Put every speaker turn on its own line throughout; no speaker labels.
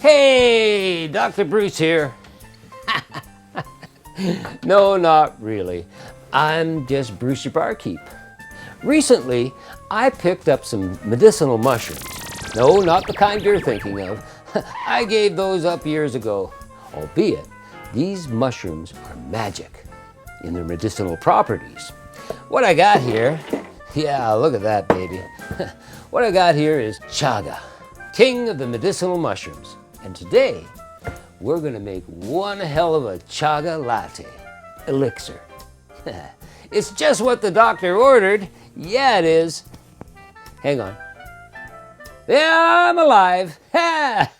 Hey, Dr. Bruce here. No, not really. I'm just Bruce your barkeep. Recently, I picked up some medicinal mushrooms. No, not the kind you're thinking of. I gave those up years ago. Albeit, these mushrooms are magic in their medicinal properties. What I got here, yeah, look at that, baby. What I got here is Chaga, king of the medicinal mushrooms. And today, we're gonna make one hell of a Chaga Latte Elixir. It's just what the doctor ordered. Yeah, it is. Hang on. Yeah, I'm alive. Ha!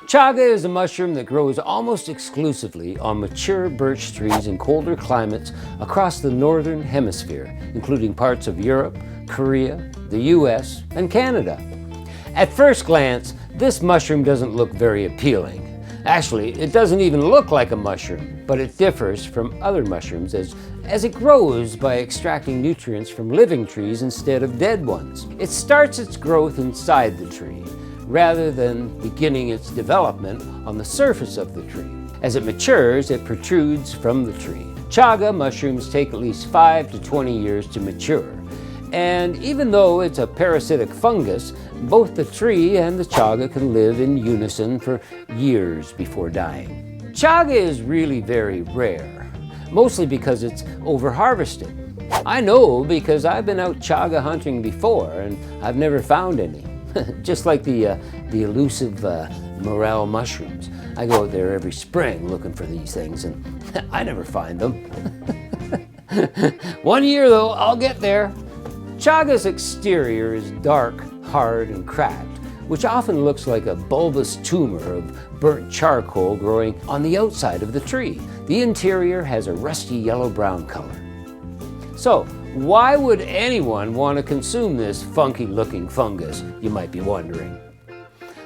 Chaga is a mushroom that grows almost exclusively on mature birch trees in colder climates across the northern hemisphere, including parts of Europe, Korea, the US, and Canada. At first glance, this mushroom doesn't look very appealing. Actually, it doesn't even look like a mushroom, but it differs from other mushrooms as it grows by extracting nutrients from living trees instead of dead ones. It starts its growth inside the tree, rather than beginning its development on the surface of the tree. As it matures, it protrudes from the tree. Chaga mushrooms take at least 5 to 20 years to mature. And even though it's a parasitic fungus, both the tree and the chaga can live in unison for years before dying. Chaga is really very rare, mostly because it's over-harvested. I know because I've been out chaga hunting before and I've never found any. Just like the elusive morel mushrooms. I go out there every spring looking for these things and I never find them. One year though, I'll get there. Chaga's exterior is dark, hard, and cracked, which often looks like a bulbous tumor of burnt charcoal growing on the outside of the tree. The interior has a rusty yellow-brown color. So, why would anyone want to consume this funky-looking fungus, you might be wondering?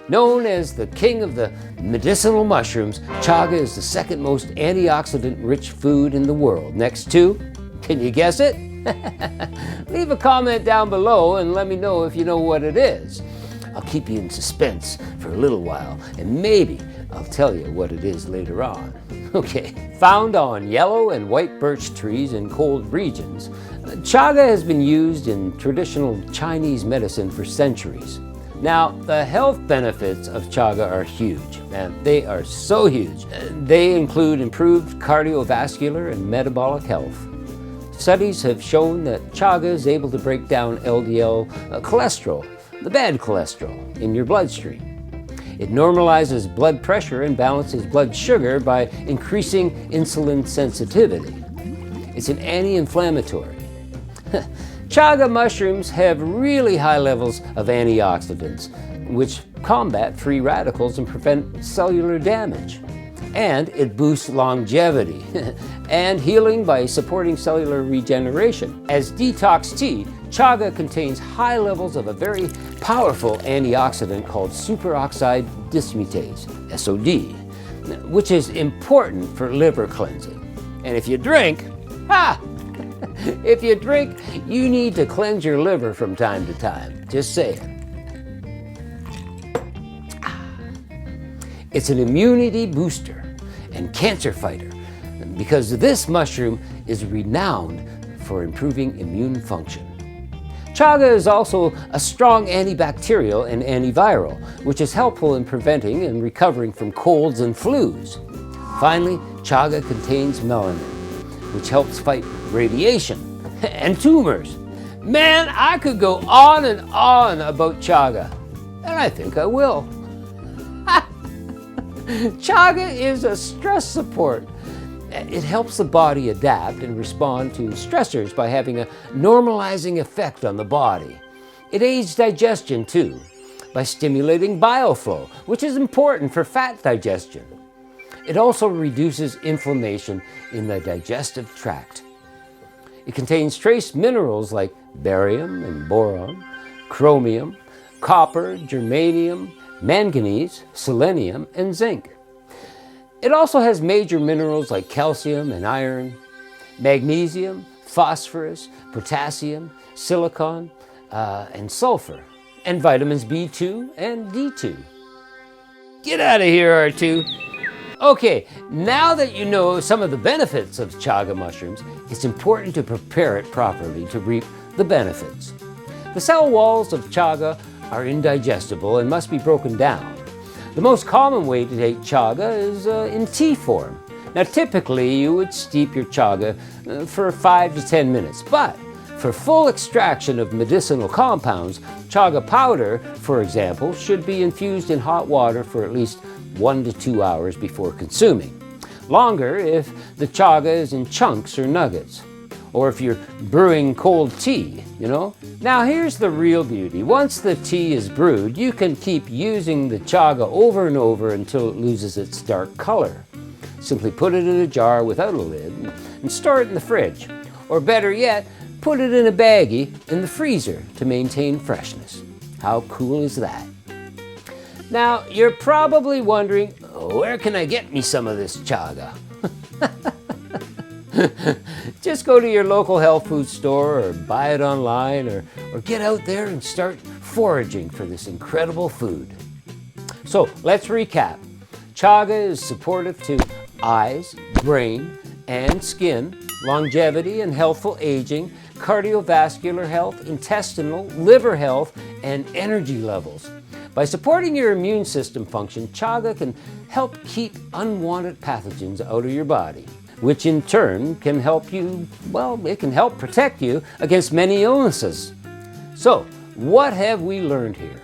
Known as the king of the medicinal mushrooms, chaga is the second most antioxidant-rich food in the world, next to, can you guess it? Leave a comment down below and let me know if you know what it is. I'll keep you in suspense for a little while, and maybe I'll tell you what it is later on. Okay, found on yellow and white birch trees in cold regions, chaga has been used in traditional Chinese medicine for centuries. Now, the health benefits of chaga are huge, and they are so huge. They include improved cardiovascular and metabolic health. Studies have shown that chaga is able to break down LDL cholesterol, the bad cholesterol, in your bloodstream. It normalizes blood pressure and balances blood sugar by increasing insulin sensitivity. It's an anti-inflammatory. Chaga mushrooms have really high levels of antioxidants, which combat free radicals and prevent cellular damage. And it boosts longevity and healing by supporting cellular regeneration. As detox tea, chaga contains high levels of a very powerful antioxidant called superoxide dismutase, SOD, which is important for liver cleansing. And if you drink, you need to cleanse your liver from time to time. Just saying. It's an immunity booster and cancer fighter because this mushroom is renowned for improving immune function. Chaga is also a strong antibacterial and antiviral, which is helpful in preventing and recovering from colds and flus. Finally, chaga contains melanin, which helps fight radiation and tumors. Man, I could go on and on about chaga, and I think I will. Chaga is a stress support. It helps the body adapt and respond to stressors by having a normalizing effect on the body. It aids digestion too, by stimulating bile flow, which is important for fat digestion. It also reduces inflammation in the digestive tract. It contains trace minerals like barium and boron, chromium, copper, germanium, manganese, selenium, and zinc. It also has major minerals like calcium and iron, magnesium, phosphorus, potassium, silicon, and sulfur, and vitamins B2 and D2. Get out of here, R2. Okay, now that you know some of the benefits of chaga mushrooms, it's important to prepare it properly to reap the benefits. The cell walls of chaga are indigestible and must be broken down. The most common way to take chaga is in tea form. Now typically you would steep your chaga for 5 to 10 minutes, but for full extraction of medicinal compounds, chaga powder, for example, should be infused in hot water for at least 1 to 2 hours before consuming. Longer if the chaga is in chunks or nuggets, or if you're brewing cold tea, you know. Now here's the real beauty. Once the tea is brewed, you can keep using the chaga over and over until it loses its dark color. Simply put it in a jar without a lid and store it in the fridge. Or better yet, put it in a baggie in the freezer to maintain freshness. How cool is that? Now, you're probably wondering, where can I get me some of this chaga? Just go to your local health food store or buy it online or get out there and start foraging for this incredible food. So let's recap. Chaga is supportive to eyes, brain, and skin, longevity and healthful aging, cardiovascular health, intestinal, liver health, and energy levels. By supporting your immune system function, chaga can help keep unwanted pathogens out of your body, which in turn can help you, well, it can help protect you against many illnesses. So, what have we learned here?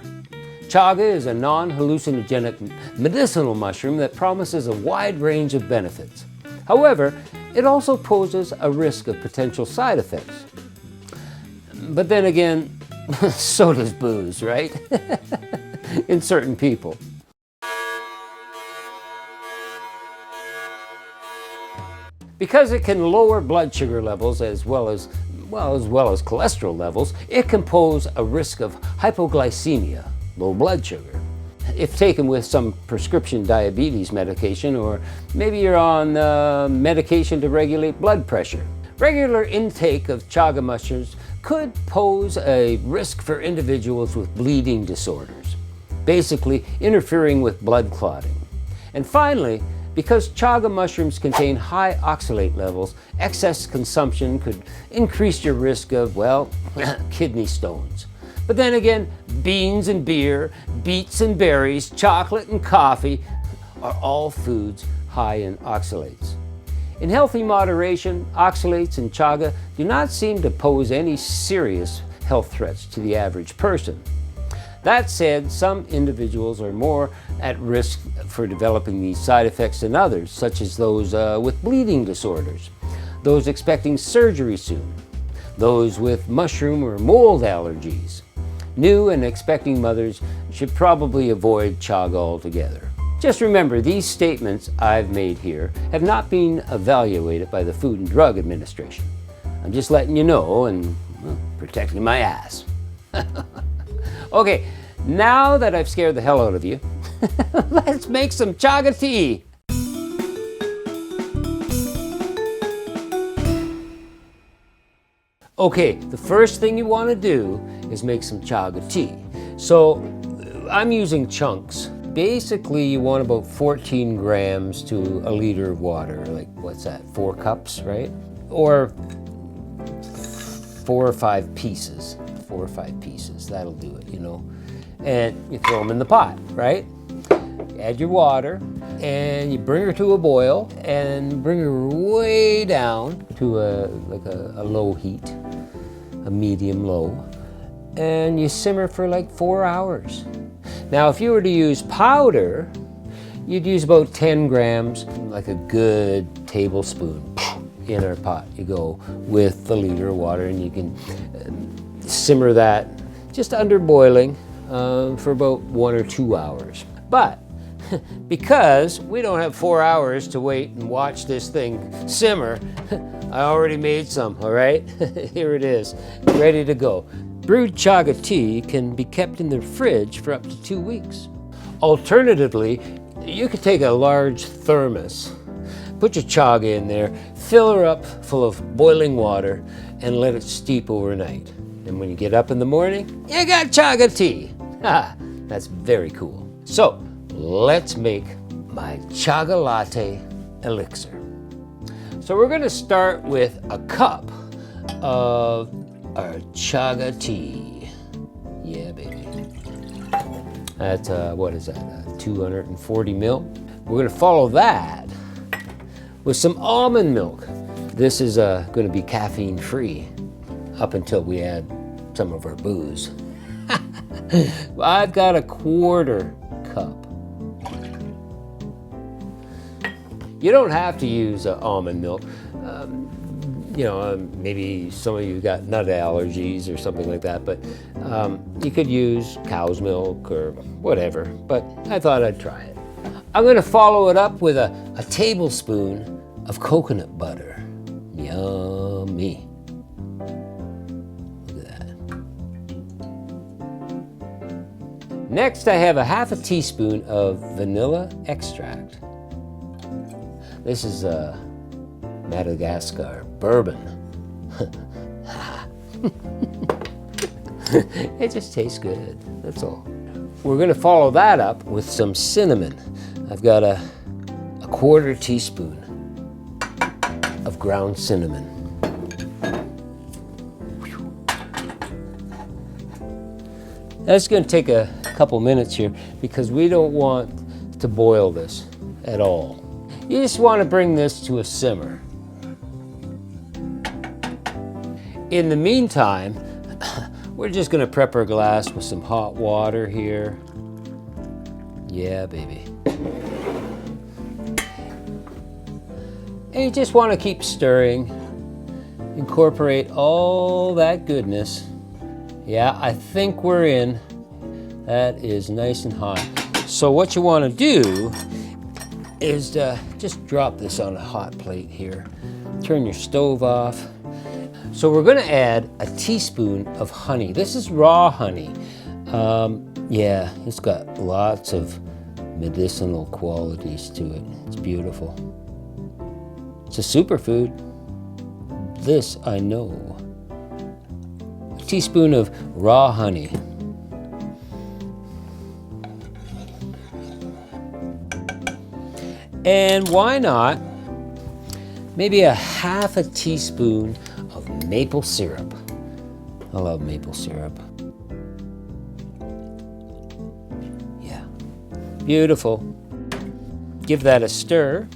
Chaga is a non-hallucinogenic medicinal mushroom that promises a wide range of benefits. However, it also poses a risk of potential side effects. But then again, so does booze, right? In certain people. Because it can lower blood sugar levels as well as cholesterol levels, it can pose a risk of hypoglycemia, low blood sugar, if taken with some prescription diabetes medication, or maybe you're on medication to regulate blood pressure. Regular intake of chaga mushrooms could pose a risk for individuals with bleeding disorders, basically interfering with blood clotting. And finally, because chaga mushrooms contain high oxalate levels, excess consumption could increase your risk of, well, kidney stones. But then again, beans and beer, beets and berries, chocolate and coffee are all foods high in oxalates. In healthy moderation, oxalates in chaga do not seem to pose any serious health threats to the average person. That said, some individuals are more at risk for developing these side effects than others, such as those with bleeding disorders, those expecting surgery soon, those with mushroom or mold allergies. New and expecting mothers should probably avoid chaga altogether. Just remember, these statements I've made here have not been evaluated by the Food and Drug Administration. I'm just letting you know and, well, protecting my ass. Okay, now that I've scared the hell out of you, let's make some chaga tea. Okay, the first thing you want to do is make some chaga tea. So I'm using chunks. Basically, you want about 14 grams to a liter of water. Like, what's that, 4 cups, right? Or 4 or 5 pieces. 4 or 5 pieces, that'll do it, you know. And you throw them in the pot, right? Add your water, and you bring her to a boil, and bring her way down to a low heat, a medium low, and you simmer for like 4 hours. Now, if you were to use powder, you'd use about 10 grams, like a good tablespoon in our pot. You go with the liter of water, and you can simmer that just under boiling for about 1 or 2 hours. But because we don't have 4 hours to wait and watch this thing simmer, I already made some, all right? Here it is, ready to go. Brewed chaga tea can be kept in the fridge for up to 2 weeks. Alternatively, You could take a large thermos, put your chaga in there, fill her up full of boiling water, and let it steep overnight. And when you get up in the morning, you got chaga tea. Ha, that's very cool. So let's make my Chaga Latte Elixir. So we're gonna start with a cup of our Chaga Tea. Yeah, baby. That's, what is that, 240 ml? We're gonna follow that with some almond milk. This is gonna be caffeine free up until we add some of our booze. I've got a 1/4 cup. You don't have to use almond milk. You know, maybe some of you got nut allergies or something like that, but you could use cow's milk or whatever, but I thought I'd try it. I'm gonna follow it up with a tablespoon of coconut butter. Yummy. Look at that. Next, I have a 1/2 teaspoon of vanilla extract. This is Madagascar bourbon. It just tastes good, that's all. We're gonna follow that up with some cinnamon. I've got a 1/4 teaspoon of ground cinnamon. That's gonna take a couple minutes here because we don't want to boil this at all. You just want to bring this to a simmer. In the meantime, we're just going to prep our glass with some hot water here. Yeah, baby. And you just want to keep stirring. Incorporate all that goodness. Yeah, I think we're in. That is nice and hot. So what you want to do is just drop this on a hot plate here. Turn your stove off. So we're gonna add a teaspoon of honey. This is raw honey. Yeah, it's got lots of medicinal qualities to it. It's beautiful. It's a superfood. This I know. A teaspoon of raw honey. And why not maybe a 1/2 teaspoon of maple syrup. I love maple syrup. Yeah, beautiful. Give that a stir.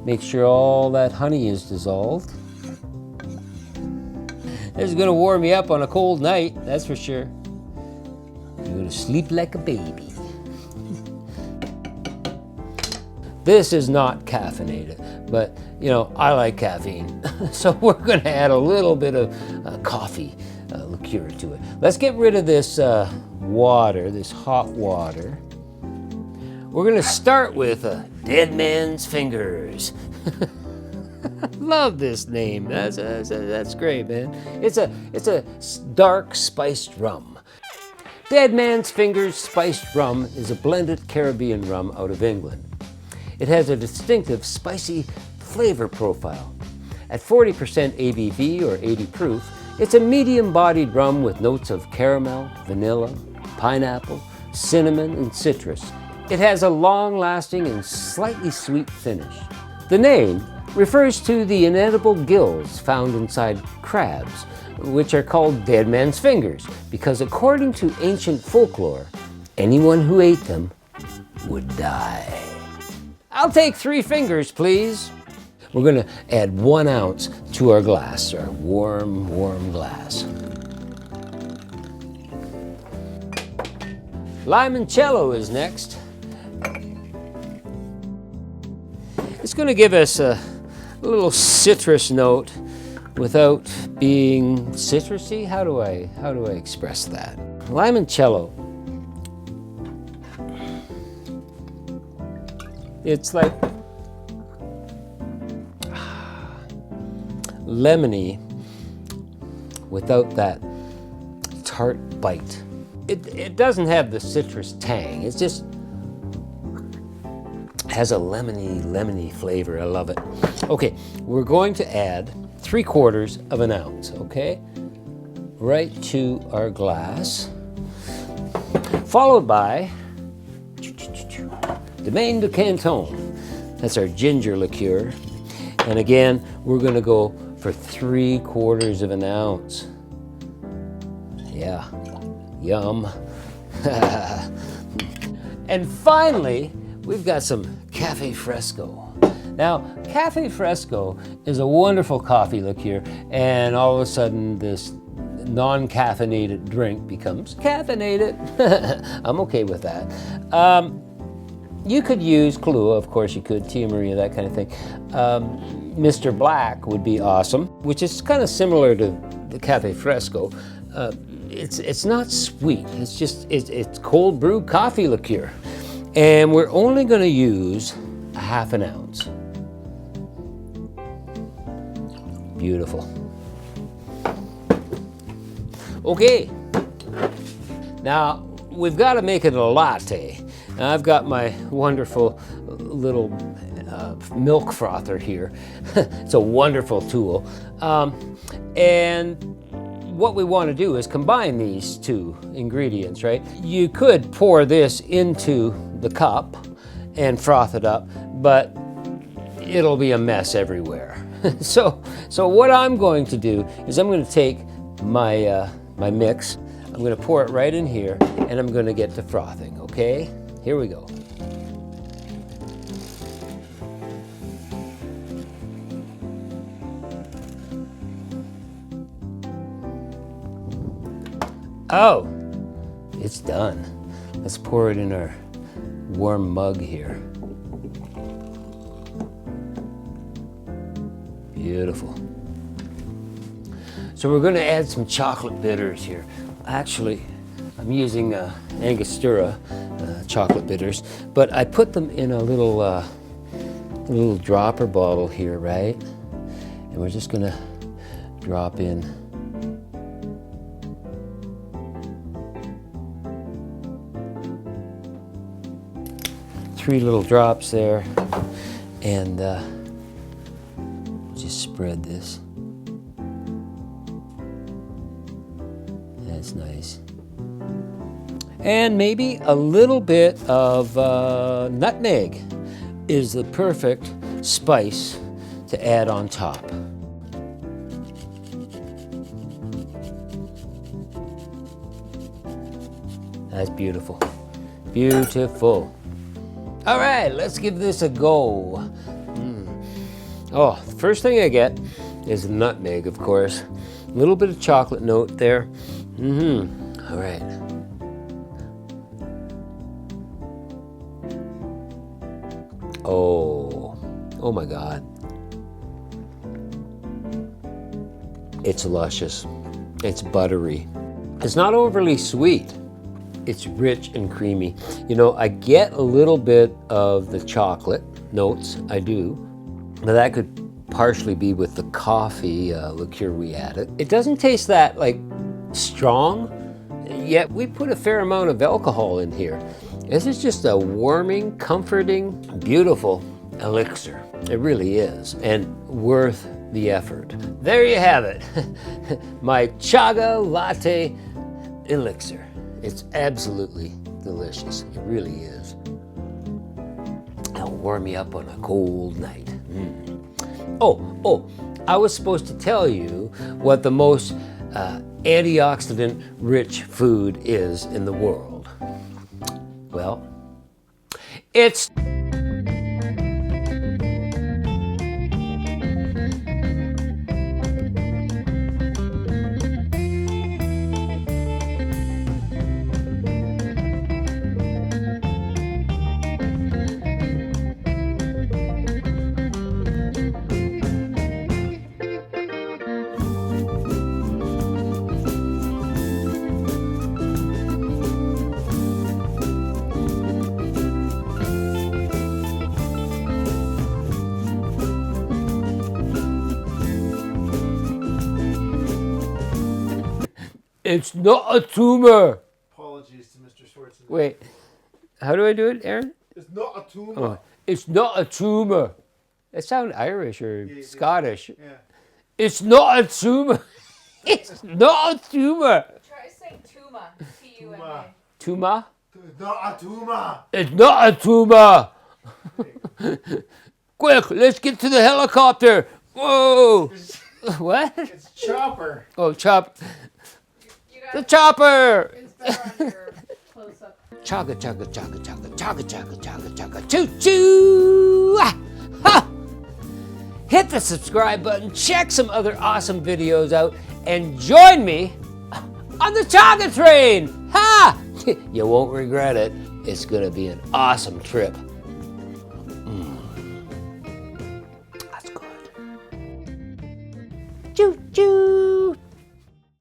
Make sure all that honey is dissolved. This is gonna warm me up on a cold night, that's for sure. You're gonna sleep like a baby. This is not caffeinated, but you know, I like caffeine. So we're gonna add a little bit of coffee liqueur to it. Let's get rid of this water, this hot water. We're gonna start with Dead Man's Fingers. Love this name, that's great, man. It's a dark spiced rum. Dead Man's Fingers Spiced Rum is a blended Caribbean rum out of England. It has a distinctive spicy flavor profile. At 40% ABV or 80 proof, it's a medium-bodied rum with notes of caramel, vanilla, pineapple, cinnamon, and citrus. It has a long-lasting and slightly sweet finish. The name refers to the inedible gills found inside crabs, which are called dead man's fingers, because according to ancient folklore, anyone who ate them would die. I'll take 3 fingers, please. We're gonna add 1 ounce to our glass, our warm, warm glass. Limoncello is next. It's gonna give us a little citrus note without being citrusy. How do I express that? Limoncello. It's like lemony without that tart bite. It doesn't have the citrus tang. It's just has a lemony flavor. I love it. Okay, we're going to add 3/4 of an ounce, okay? Right to our glass. Followed by Domaine de Canton. That's our ginger liqueur. And again, we're gonna go for 3/4 of an ounce. Yeah, yum. And finally, we've got some Cafe Fresco. Now, Cafe Fresco is a wonderful coffee liqueur, and all of a sudden this non-caffeinated drink becomes caffeinated. I'm okay with that. You could use Kahlua, of course you could, Tia Maria, that kind of thing. Mr. Black would be awesome, which is kind of similar to the Cafe Fresco. It's not sweet, it's cold brew coffee liqueur. And we're only gonna use 1/2 ounce. Beautiful. Okay, now we've got to make it a latte. Now I've got my wonderful little milk frother here. It's a wonderful tool. And what we want to do is combine these two ingredients, right? You could pour this into the cup and froth it up, but it'll be a mess everywhere. So what I'm going to do is I'm going to take my my mix. I'm going to pour it right in here, and I'm going to get to frothing, okay? Here we go. Oh, it's done. Let's pour it in our warm mug here. Beautiful. So we're going to add some chocolate bitters here. Actually, I'm using Angostura chocolate bitters, but I put them in a little dropper bottle here, right? And we're just going to drop in three little drops there, and just spread this. That's nice. And maybe a little bit of nutmeg is the perfect spice to add on top. That's beautiful. Beautiful. All right, let's give this a go. Oh, the first thing I get is nutmeg, of course. A little bit of chocolate note there. All right. Oh my God. It's luscious. It's buttery. It's not overly sweet. It's rich and creamy. You know, I get a little bit of the chocolate notes, I do, but that could partially be with the coffee liqueur we added. It doesn't taste that like strong, yet we put a fair amount of alcohol in here. This is just a warming, comforting, beautiful elixir. It really is, and worth the effort. There you have it, my Chaga Latte Elixir. It's absolutely delicious. It really is. It'll warm me up on a cold night. Oh, I was supposed to tell you what the most antioxidant-rich food is in the world. Well, it's It's not a tumor.
Apologies to Mr. Schwarzenegger.
Wait, how do I do it, Aaron?
It's not a tumor.
Oh, It's not a tumor. It sounds Irish or Scottish.
Yeah.
It's not a tumor. It's not a tumor.
Try saying tuma. T-U-M-A.
Tuma?
It's not a tumor.
It's not a tumor. Quick, let's get to the helicopter. Whoa. What?
It's chopper.
Oh, chop.
You got
The chopper.
it's better on your close-up.
Chaga, chaga, chaga, chaga, chaga, chaga, chaga, chaga, choo choo! Ah! Ha! Hit the subscribe button, check some other awesome videos out, and join me on the Chaga train! Ha! You won't regret it. It's gonna be an awesome trip.